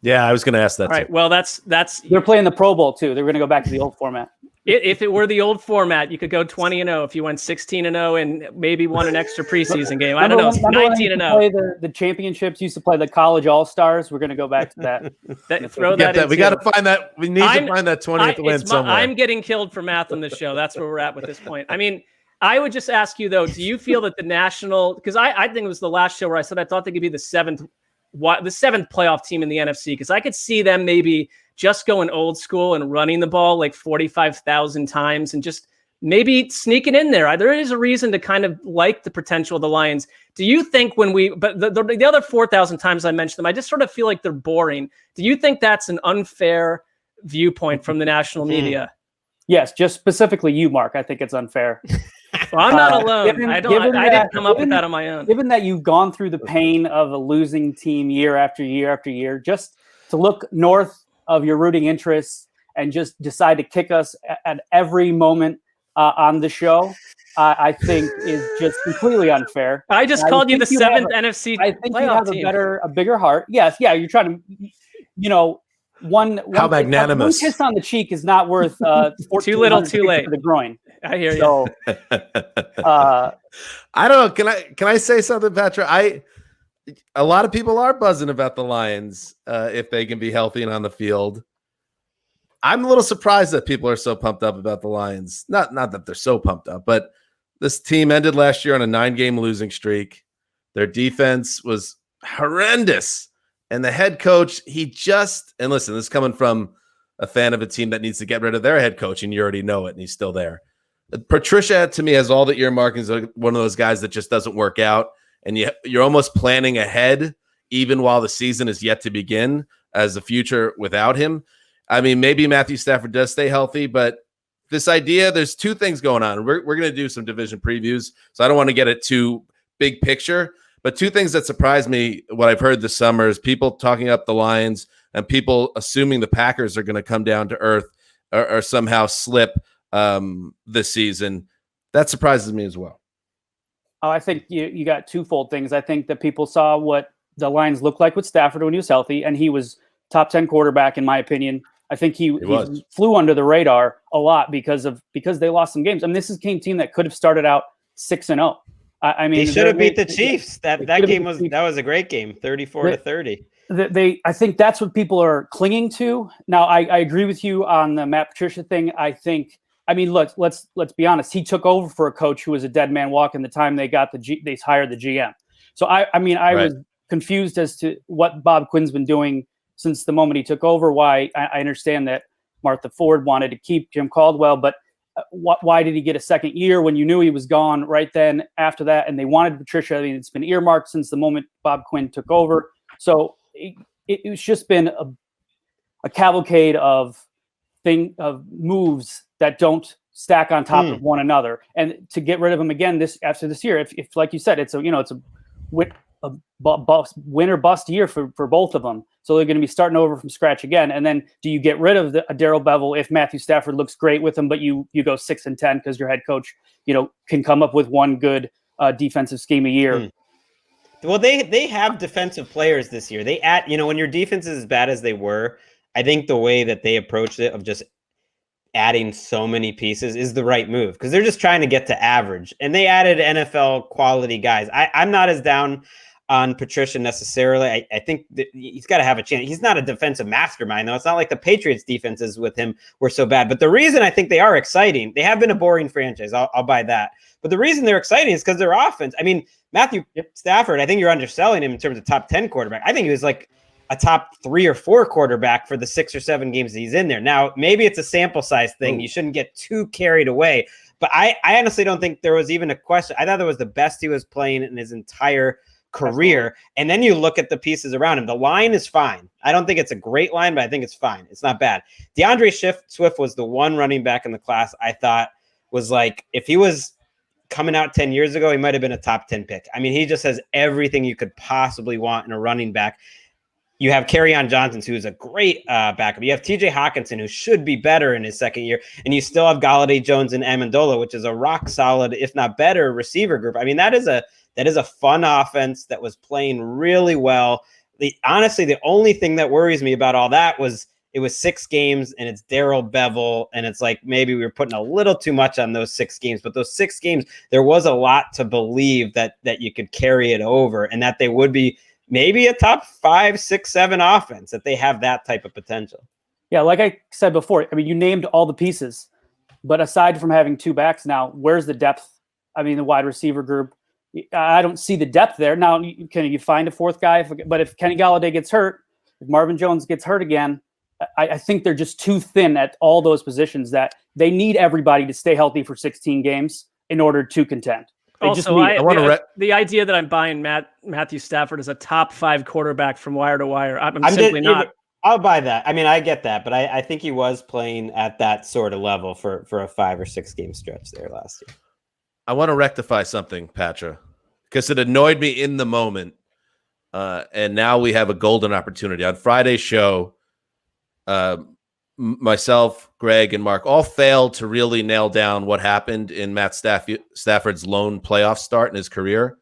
Speaker 3: Yeah, I was going to ask that.
Speaker 4: All right. Well, that's
Speaker 9: they're playing the Pro Bowl too. They're going to go back to the old format.
Speaker 4: If it were the old format, you could go 20-0 if you went 16-0 and maybe won an extra preseason game. I don't know, 19-0.
Speaker 9: The championships used to play the college all-stars. We're going to go back to that.
Speaker 4: Throw that.
Speaker 3: We got to find that. We need to find that 20th win somewhere.
Speaker 4: I'm getting killed for math on this show. That's where we're at with this point. I mean, I would just ask you though, do you feel that the national? Because I think it was the last show where I said I thought they could be the 7th the seventh playoff team in the NFC, because I could see them maybe just going old school and running the ball like 45,000 times and just maybe sneaking in there. There is a reason to kind of like the potential of the Lions. Do you think but the other 4,000 times I mentioned them, I just sort of feel like they're boring. Do you think that's an unfair viewpoint from the national media?
Speaker 9: Yes, just specifically you, Mark. I think it's unfair.
Speaker 4: Well, I'm not alone. I didn't come up with that on my own.
Speaker 9: Given that you've gone through the pain of a losing team year after year after year, just to look north of your rooting interests and just decide to kick us at every moment on the show, I think is just completely unfair.
Speaker 4: I just called you the seventh NFC
Speaker 9: I think you have
Speaker 4: team.
Speaker 9: a bigger heart. Yes, yeah, you're trying to, one
Speaker 3: magnanimous.
Speaker 9: One kiss on the cheek is not worth
Speaker 4: too little, too late
Speaker 9: for the groin.
Speaker 4: I hear you.
Speaker 9: So,
Speaker 3: I don't know. Can I say something, Patra? A lot of people are buzzing about the Lions if they can be healthy and on the field. I'm a little surprised that people are so pumped up about the Lions. Not that they're so pumped up, but this team ended last year on a 9-game losing streak. Their defense was horrendous. And the head coach, and listen, this is coming from a fan of a team that needs to get rid of their head coach, and you already know it, and he's still there. Patricia, to me, has all the earmarkings of one of those guys that just doesn't work out, and you're almost planning ahead, even while the season is yet to begin, as the future without him. I mean, maybe Matthew Stafford does stay healthy, but this idea, there's two things going on. We're going to do some division previews, so I don't want to get it too big picture. But two things that surprised me, what I've heard this summer, is people talking up the Lions and people assuming the Packers are going to come down to earth or somehow slip this season. That surprises me as well.
Speaker 9: Oh, I think you got twofold things. I think that people saw what the Lions looked like with Stafford when he was healthy, and he was top 10 quarterback, in my opinion. I think he flew under the radar a lot because they lost some games. I mean, this is a team that could have started out 6-0. I mean,
Speaker 2: they should have beat the Chiefs. That game was a great game, 34-30.
Speaker 9: I think that's what people are clinging to. Now, I agree with you on the Matt Patricia thing. I mean, look, let's be honest. He took over for a coach who was a dead man walking the time they hired the GM. So I was confused as to what Bob Quinn's been doing since the moment he took over. Why I understand that Martha Ford wanted to keep Jim Caldwell, but why did he get a second year when you knew he was gone right then after that? And they wanted Patricia. I mean, it's been earmarked since the moment Bob Quinn took over. So it's just been a cavalcade of moves that don't stack on top of one another. And to get rid of him again after this year, if like you said, it's a win or bust year for both of them. So they're going to be starting over from scratch again. And then do you get rid of Darrell Bevel if Matthew Stafford looks great with him, but you go 6-10 because your head coach, can come up with one good defensive scheme a year?
Speaker 2: Well, they have defensive players this year. They when your defense is as bad as they were, I think the way that they approached it of just adding so many pieces is the right move because they're just trying to get to average. And they added NFL quality guys. I'm not as down on Patricia necessarily. I think that he's got to have a chance. He's not a defensive mastermind, though. It's not like the Patriots defenses with him were so bad. But the reason I think they are exciting, they have been a boring franchise. I'll buy that. But the reason they're exciting is because their offense. I mean, Matthew Stafford, I think you're underselling him in terms of top 10 quarterback. I think he was like a top 3 or 4 quarterback for the 6 or 7 games that he's in there. Now, maybe it's a sample size thing. You shouldn't get too carried away. But I honestly don't think there was even a question. I thought that was the best he was playing in his entire career. And then you look at the pieces around him. The line is fine. I don't think it's a great line, but I think it's fine. It's not bad. Deandre Swift was the one running back in the class I thought was like, if he was coming out 10 years ago, he might have been a top 10 pick. I mean, he just has everything you could possibly want in a running back. You have Kerryon Johnson, who's a great backup. You have TJ Hawkinson, who should be better in his second year. And you still have Galladay Jones and Amendola, which is a rock solid, if not better, receiver group. I mean, that is a fun offense that was playing really well. Honestly, the only thing that worries me about all that was it was 6 games and it's Darrell Bevel. And it's like maybe we were putting a little too much on those 6 games. But those 6 games, there was a lot to believe that you could carry it over and that they would be maybe a top 5, 6, 7 offense, that they have that type of potential.
Speaker 9: Yeah, like I said before, I mean, you named all the pieces. But aside from having 2 backs now, where's the depth? I mean, the wide receiver group. I don't see the depth there. Now, can you find a fourth guy? But if Kenny Golladay gets hurt, if Marvin Jones gets hurt again, I think they're just too thin at all those positions that they need everybody to stay healthy for 16 games in order to contend.
Speaker 4: The idea that I'm buying Matthew Stafford as a top 5 quarterback from wire to wire, I'm simply not.
Speaker 2: I'll buy that. I mean, I get that, but I think he was playing at that sort of level for a 5 or 6 game stretch there last year.
Speaker 3: I want to rectify something, Patra, because it annoyed me in the moment, and now we have a golden opportunity. On Friday's show, myself, Greg, and Mark all failed to really nail down what happened in Matt Stafford's lone playoff start in his career.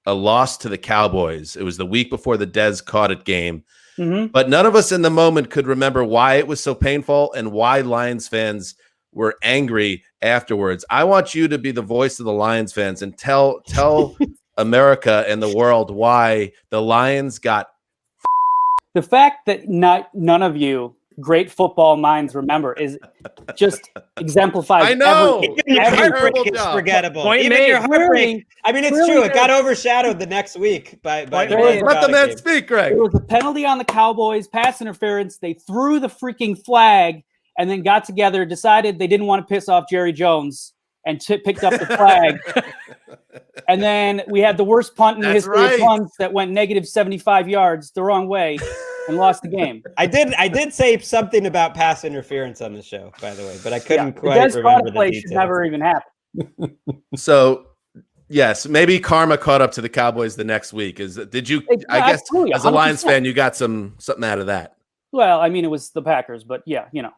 Speaker 3: A loss to the Cowboys. It was the week before the Dez caught it game.
Speaker 9: Mm-hmm.
Speaker 3: But none of us in the moment could remember why it was so painful and why Lions fans were angry afterwards. I want you to be the voice of the Lions fans and tell America and the world why the Lions got
Speaker 9: the fact that none of you great football minds remember is just exemplifies.
Speaker 3: I know.
Speaker 2: Even your heartbreak is forgettable. Even your heartbreak. I mean, it's true. It got overshadowed the next week by
Speaker 3: let the man speak, Greg.
Speaker 9: There was a penalty on the Cowboys, pass interference. They threw the freaking flag and then got together, decided they didn't want to piss off Jerry Jones and picked up the flag. And then we had the worst punt in the history of punts that went negative 75 yards the wrong way and lost the game.
Speaker 2: I did say something about pass interference on the show, by the way, but I couldn't quite remember the details.
Speaker 9: Should never even happen.
Speaker 3: So, yes, maybe karma caught up to the Cowboys the next week. Did you? I guess as a Lions fan, you got something out of that.
Speaker 9: Well, I mean, it was the Packers, but yeah, you know.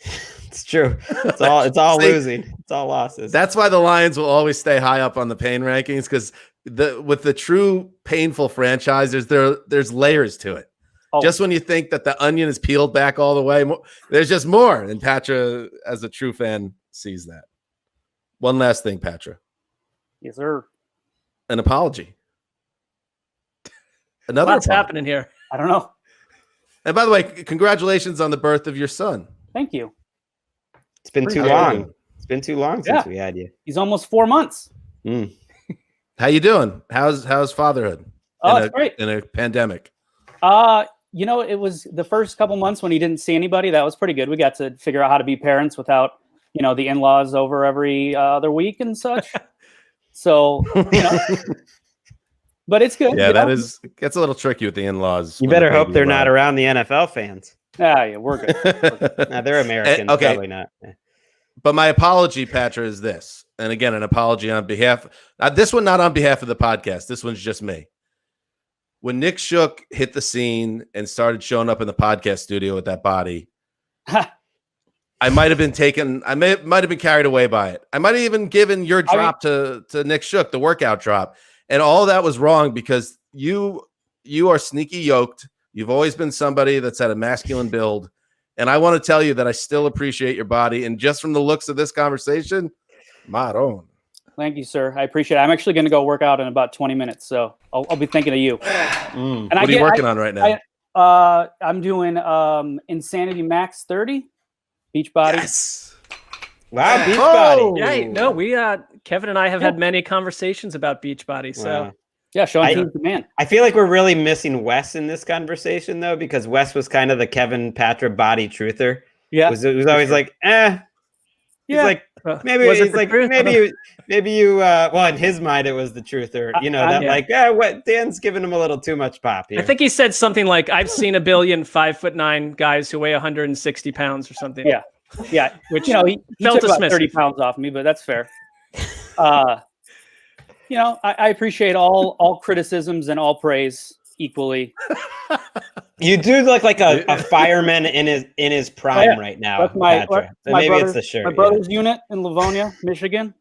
Speaker 2: It's true. It's all losing. It's all losses.
Speaker 3: That's why the Lions will always stay high up on the pain rankings, because with the true painful franchise, there's layers to it. Oh. Just when you think that the onion is peeled back all the way, there's just more. And Patra, as a true fan, sees that. One last thing, Patra.
Speaker 9: Yes, sir.
Speaker 3: An apology.
Speaker 4: What's happening here?
Speaker 9: I don't know.
Speaker 3: And by the way, congratulations on the birth of your son.
Speaker 9: Thank you.
Speaker 2: It's been too long. It's been too long since we had you.
Speaker 9: He's almost 4 months.
Speaker 3: How you doing? How's fatherhood?
Speaker 9: Oh, it's great.
Speaker 3: In a pandemic.
Speaker 9: It was the first couple months when he didn't see anybody. That was pretty good. We got to figure out how to be parents without, the in-laws over every other week and such. So, but it's good.
Speaker 3: Yeah, it gets a little tricky with the in-laws.
Speaker 2: You better hope they're not around the NFL fans.
Speaker 9: Yeah, we're good.
Speaker 2: Nah, they're Americans.
Speaker 3: Okay.
Speaker 2: Probably not.
Speaker 3: But my apology, Patra, is this. And again, an apology on behalf. This one not on behalf of the podcast. This one's just me. When Nick Shook hit the scene and started showing up in the podcast studio with that body, I might have been might have been carried away by it. I might have even given your drop to Nick Shook, the workout drop. And all that was wrong because you are sneaky yoked. You've always been somebody that's had a masculine build. And I want to tell you that I still appreciate your body. And just from the looks of this conversation, maroon.
Speaker 9: Thank you, sir. I appreciate it. I'm actually going to go work out in about 20 minutes. So I'll be thinking of you.
Speaker 3: And what are you working on right now?
Speaker 9: I'm doing Insanity Max 30 Beachbody.
Speaker 3: Yes.
Speaker 2: Wow, Beachbody.
Speaker 4: Yeah, no, Kevin and I have had many conversations about Beachbody. So.
Speaker 2: Wow.
Speaker 9: Yeah, Sean King's the man.
Speaker 2: I feel like we're really missing Wes in this conversation, though, because Wes was kind of the Kevin Patra body truther.
Speaker 9: Yeah,
Speaker 2: it was always like, He's like, maybe it's like maybe you. Well, in his mind, it was the truther. What Dan's giving him a little too much pop here.
Speaker 4: I think he said something like, "I've seen 1 billion 5'9" guys who weigh 160 pounds or something."
Speaker 9: Yeah. Which he
Speaker 4: felt
Speaker 9: took about 30 pounds off me, but that's fair. I appreciate all criticisms and all praise equally.
Speaker 2: You do look like a fireman in his prime right now.
Speaker 9: That's my
Speaker 2: it's the shirt.
Speaker 9: My brother's unit in Livonia, Michigan.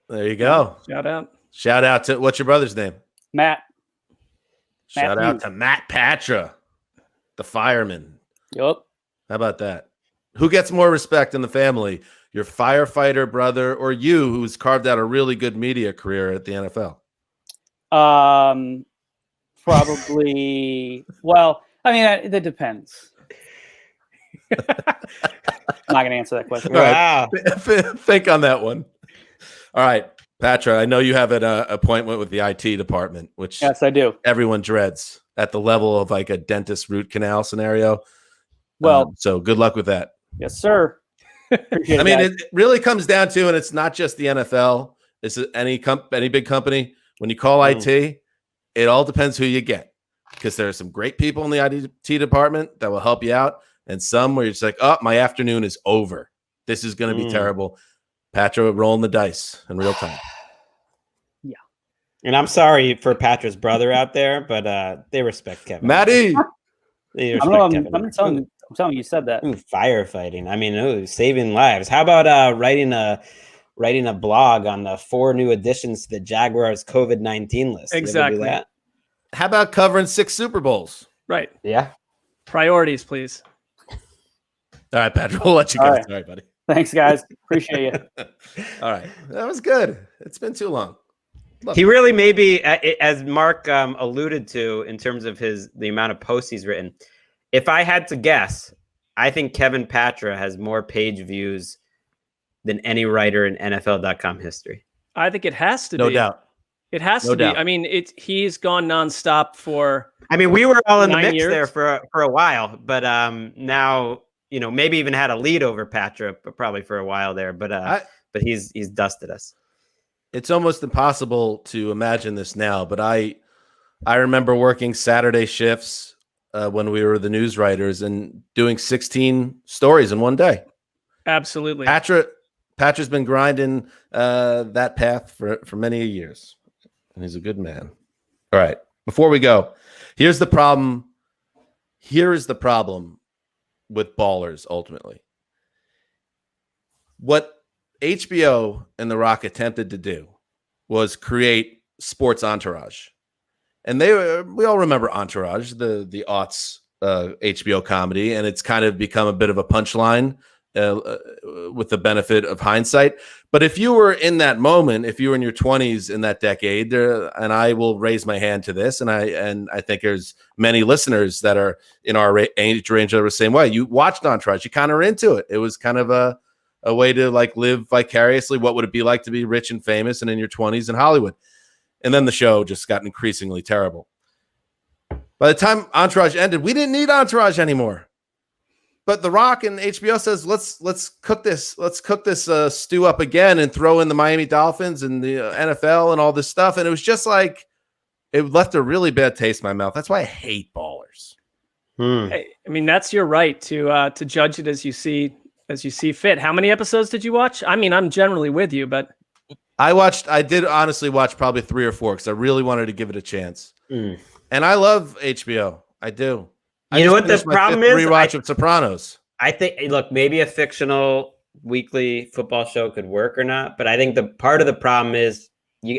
Speaker 3: There you go.
Speaker 4: Shout out
Speaker 3: to what's your brother's name?
Speaker 9: Matt.
Speaker 3: Shout out to Matt Patra, the fireman.
Speaker 9: Yep.
Speaker 3: How about that? Who gets more respect in the family? Your firefighter brother or you, who's carved out a really good media career at the NFL?
Speaker 9: Probably. Well, I mean, that depends. I'm not going to answer that question.
Speaker 3: Wow. Think on that one. All right. Patra, I know you have an appointment with the IT department, which
Speaker 9: Yes, I do.
Speaker 3: everyone dreads at the level of like a dentist root canal scenario.
Speaker 9: Well,
Speaker 3: So good luck with that.
Speaker 9: yes, sir. Appreciate
Speaker 3: I mean,
Speaker 9: that.
Speaker 3: it really comes down to, and it's not just the NFL. It's any big company. When you call IT, it all depends who you get, because there are some great people in the IT department that will help you out, and some where you're just like, oh, my afternoon is over. This is going to be terrible. Patra rolling the dice in real time.
Speaker 9: Yeah.
Speaker 2: And I'm sorry for Patra's brother out there, but they respect Kevin.
Speaker 3: Maddie.
Speaker 2: They
Speaker 9: I
Speaker 2: respect
Speaker 9: don't know.
Speaker 2: Kevin.
Speaker 9: I'm telling you, you said that.
Speaker 2: Ooh, firefighting. I mean, saving lives. How about writing a blog on the 4 new additions to the Jaguars COVID-19 list?
Speaker 4: Exactly.
Speaker 2: You ever do that?
Speaker 3: How about covering 6 Super Bowls?
Speaker 4: Right.
Speaker 2: Yeah.
Speaker 4: Priorities, please.
Speaker 3: All right, Patrick, we'll let you go.
Speaker 9: All right.
Speaker 3: Sorry, buddy.
Speaker 9: Thanks, guys. Appreciate you.
Speaker 3: All right. That was good. It's been too long.
Speaker 2: He really may be, as Mark alluded to, in terms of the amount of posts he's written. If I had to guess, I think Kevin Patra has more page views than any writer in NFL.com history.
Speaker 4: I think it has to be.
Speaker 3: No doubt.
Speaker 4: It has to be. I mean, he's gone nonstop for.
Speaker 2: I mean, we were all in the
Speaker 4: 9
Speaker 2: mix
Speaker 4: years.
Speaker 2: there for a while, but now, maybe even had a lead over Patra, but probably for a while there. But he's dusted us.
Speaker 3: It's almost impossible to imagine this now, but I remember working Saturday shifts when we were the news writers and doing 16 stories in one day.
Speaker 4: Absolutely.
Speaker 3: Patra's been grinding that path for many years, and he's a good man. All right, before we go, here's the problem. Here is the problem with Ballers ultimately. What HBO and The Rock attempted to do was create sports entourage. And we all remember Entourage, the aughts HBO comedy, and it's kind of become a bit of a punchline with the benefit of hindsight. But if you were in that moment, if you were in your 20s in that decade, and I will raise my hand to this, and I think there's many listeners that are in our age range that are the same way. You watched Entourage, you kind of were into it. It was kind of a way to like live vicariously. What would it be like to be rich and famous and in your 20s in Hollywood? And then the show just got increasingly terrible. By the time Entourage ended, we didn't need Entourage anymore. But The Rock and HBO says, let's cook this stew up again and throw in the Miami Dolphins and the NFL and all this stuff. And it was just like, it left a really bad taste in my mouth. That's why I hate Ballers.
Speaker 4: Hey, I mean, that's your right to judge it as you see fit. How many episodes did you watch? I mean, I'm generally with you, but
Speaker 3: I did honestly watch probably 3 or 4 because I really wanted to give it a chance. And I love HBO. I do.
Speaker 2: You know what the problem is?
Speaker 3: Rewatch of Sopranos.
Speaker 2: I think, look, maybe a fictional weekly football show could work or not, but I think the part of the problem is,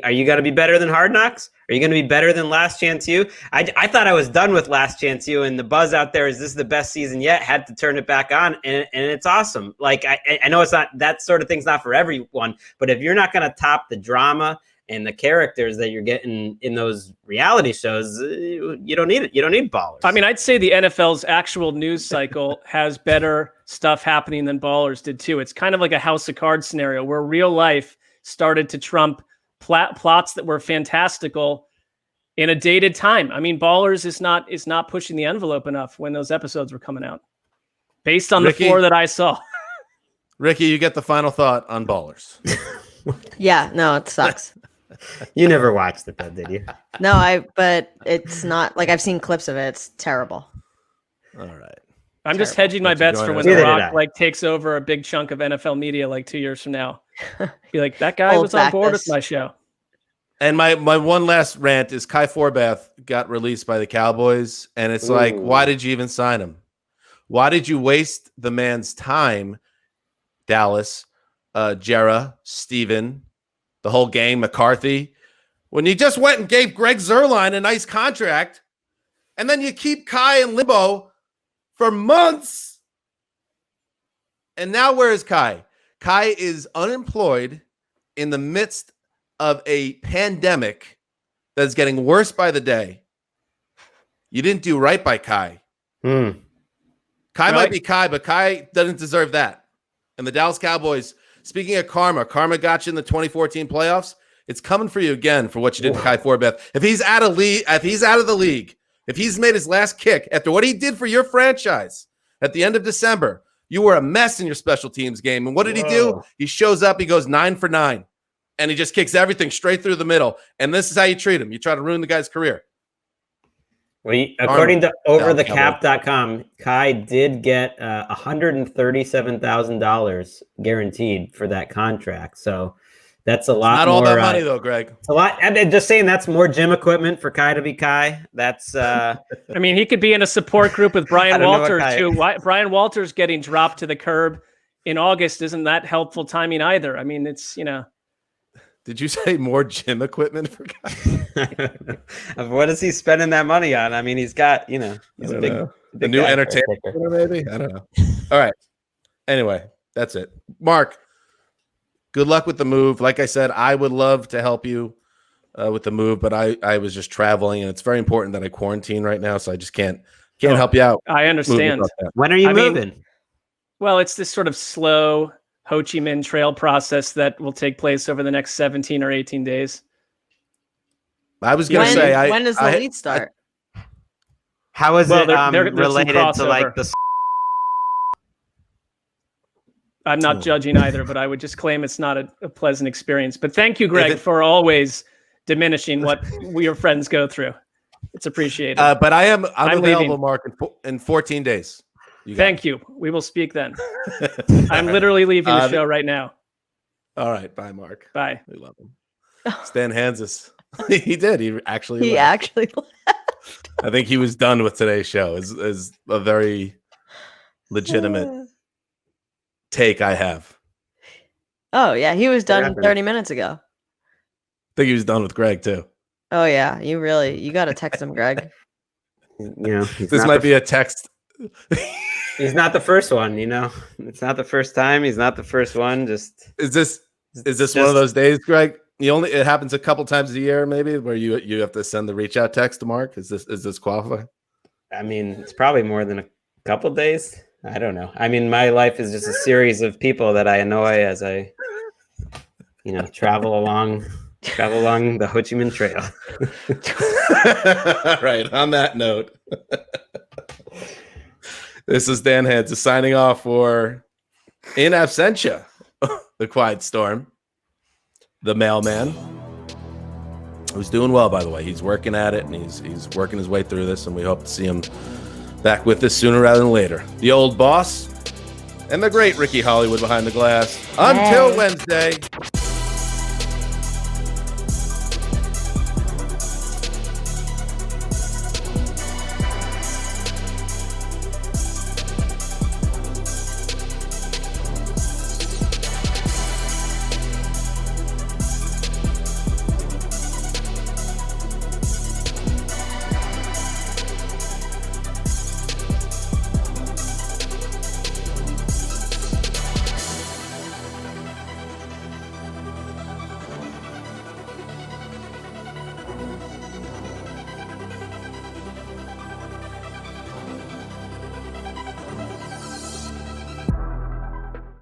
Speaker 2: are you going to be better than Hard Knocks? Are you going to be better than Last Chance U? I thought I was done with Last Chance U, and the buzz out there is this is the best season yet. Had to turn it back on, and it's awesome. Like I know it's not, that sort of thing's not for everyone, but if you're not going to top the drama and the characters that you're getting in those reality shows, you don't need it. You don't need Ballers.
Speaker 4: I mean, I'd say the NFL's actual news cycle has better stuff happening than Ballers did too. It's kind of like a House of Cards scenario where real life started to trump plots that were fantastical in a dated time. I mean, Ballers is not pushing the envelope enough when those episodes were coming out, based on
Speaker 3: Ricky,
Speaker 4: the 4 that I saw.
Speaker 3: Ricky, you get the final thought on Ballers.
Speaker 7: Yeah, no, it sucks.
Speaker 2: You never watched it, though, did you?
Speaker 7: No, but it's not like I've seen clips of it. It's terrible.
Speaker 3: All right.
Speaker 4: I'm just hedging my bets for when The Rock takes over a big chunk of NFL media 2 years from now. Be like, that guy was on board with my show.
Speaker 3: And my one last rant is Kai Forbath got released by the Cowboys, and it's like, why did you even sign him? Why did you waste the man's time, Dallas, Jera, Steven, the whole gang, McCarthy, when you just went and gave Greg Zuerlein a nice contract, and then you keep Kai in limbo for months? And now where is Kai? Kai is unemployed in the midst of a pandemic that's getting worse by the day. You didn't do right by Kai. Kai might be Kai, but Kai doesn't deserve that. And the Dallas Cowboys, speaking of karma got you in the 2014 playoffs. It's coming for you again for what you did to Kai Forbath. If he's out of the league, if he's made his last kick after what he did for your franchise at the end of December, you were a mess in your special teams game. And what did he do? He shows up, he goes 9 for 9, and he just kicks everything straight through the middle. And this is how you treat him. You try to ruin the guy's career.
Speaker 2: Well, according to overthecap.com, Kai did get $137,000 guaranteed for that contract. So that's a lot.
Speaker 3: Not all that money, though, Greg.
Speaker 2: It's a lot. I'm just saying that's more gym equipment for Kai to be Kai. That's.
Speaker 4: I mean, he could be in a support group with Brian Walters too. Brian Walters getting dropped to the curb in August isn't that helpful timing either. I mean, it's
Speaker 3: Did you say more gym equipment for Kai?
Speaker 2: What is he spending that money on? I mean, he's got he's a big
Speaker 3: the new entertainment maybe. I don't know. All right. Anyway, that's it. Mark. Good luck with the move. Like I said, I would love to help you with the move, but I was just traveling, and it's very important that I quarantine right now, so I just can't help you out.
Speaker 4: I understand.
Speaker 2: When are you moving?
Speaker 4: Well, it's this sort of slow Ho Chi Minh Trail process that will take place over the next 17 or 18 days.
Speaker 3: I was going to say,
Speaker 7: when does the lead start?
Speaker 2: How is it related to like the?
Speaker 4: I'm not judging either, but I would just claim it's not a pleasant experience. But thank you, Greg, for always diminishing what your friends go through. It's appreciated.
Speaker 3: But I'm available,
Speaker 4: leaving.
Speaker 3: Mark, in 14 days.
Speaker 4: Thank you. We will speak then. I'm literally leaving the show right now.
Speaker 3: All right. Bye, Mark.
Speaker 4: Bye.
Speaker 3: We love him. Stan Hansis. He did. He actually
Speaker 7: left.
Speaker 3: I think he was done with today's show. Is a very legitimate take I have.
Speaker 7: Oh, yeah. He was done 30 minutes ago.
Speaker 3: I think he was done with Greg, too.
Speaker 7: Oh, yeah. You got to text him, Greg.
Speaker 3: This might be a text.
Speaker 2: He's not the first one, It's not the first time. He's not the first one. Just
Speaker 3: is this one of those days, Greg? It happens a couple times a year, maybe, where you have to send the reach out text to Mark. Is this qualify?
Speaker 2: I mean, it's probably more than a couple days. I don't know. I mean, my life is just a series of people that I annoy as I, travel along the Ho Chi Minh Trail.
Speaker 3: Right. On that note, this is Dan Hansis signing off for In Absentia, the Quiet Storm, the mailman, who's doing well, by the way. He's working at it, and he's working his way through this, and we hope to see him back with us sooner rather than later. The old boss and the great Ricky Hollywood behind the glass. Until Wednesday.